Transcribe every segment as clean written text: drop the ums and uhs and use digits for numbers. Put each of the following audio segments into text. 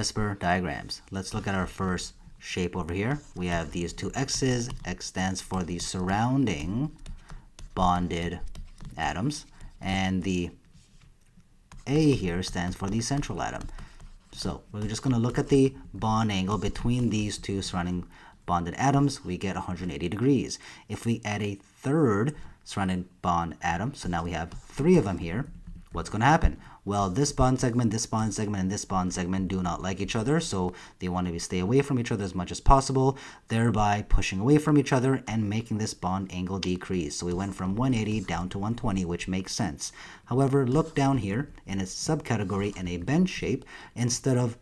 VSEPR diagrams. Let's look at our first shape over here. We have these two X's. X stands for the surrounding bonded atoms, and the A here stands for the central atom. So we're just going to look at the bond angle between these two surrounding bonded atoms. We get 180 degrees. If we add a third surrounding bond atom, so now we have three of them here, what's going to happen? Well, this bond segment, and this bond segment do not like each other, so they want to stay away from each other as much as possible, thereby pushing away from each other and making this bond angle decrease. So we went from 180 down to 120, which makes sense. However, look down here in its subcategory in a bend shape. Instead of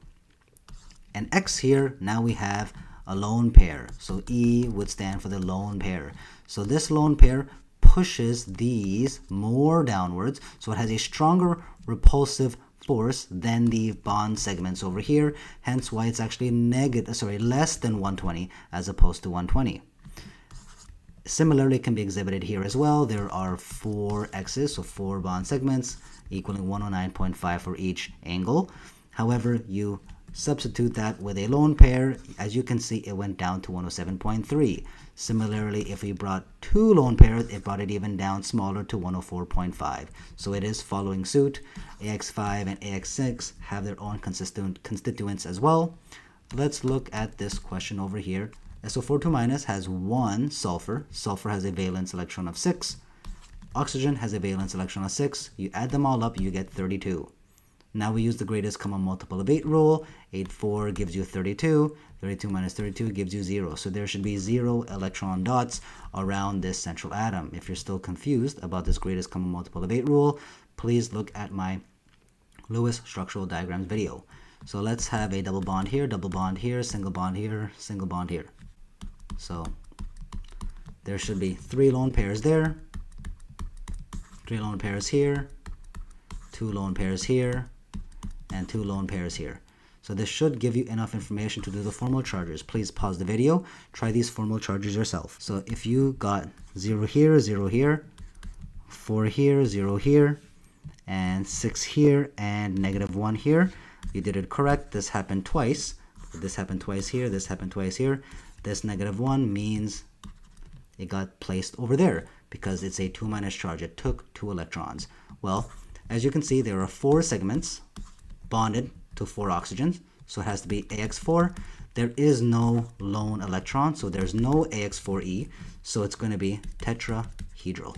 an X here, now we have a lone pair. So E would stand for the lone pair. So this lone pair pushes these more downwards, so it has a stronger repulsive force than the bond segments over here, hence why it's actually less than 120 as opposed to 120. Similarly, it can be exhibited here as well. There are 4 X's, so 4 bond segments equaling 109.5 for each angle. However, you substitute that with a lone pair, as you can see, it went down to 107.3. Similarly, if we brought 2 lone pairs, it brought it even down smaller to 104.5. So it is following suit. AX5 and AX6 have their own constituents as well. Let's look at this question over here. SO42- has 1 sulfur. Sulfur has a valence electron of 6. Oxygen has a valence electron of 6. You add them all up, you get 32. Now we use the greatest common multiple of 8 rule. 8, 4 gives you 32. 32 minus 32 gives you 0. So there should be 0 electron dots around this central atom. If you're still confused about this greatest common multiple of 8 rule, please look at my Lewis structural diagrams video. So let's have a double bond here, single bond here, single bond here. So there should be 3 lone pairs there, 3 lone pairs here, 2 lone pairs here, and 2 lone pairs here. So this should give you enough information to do the formal charges. Please pause the video, try these formal charges yourself. So if you got 0 here, 0 here, 4 here, 0 here, and 6 here, and -1 here, you did it correct. This happened twice. This happened twice here, this happened twice here. This -1 means it got placed over there because it's a 2- charge. It took 2 electrons. Well, as you can see, there are 4 segments bonded to 4 oxygens, so it has to be AX4. There is no lone electron, so there's no AX4E, so it's going to be tetrahedral.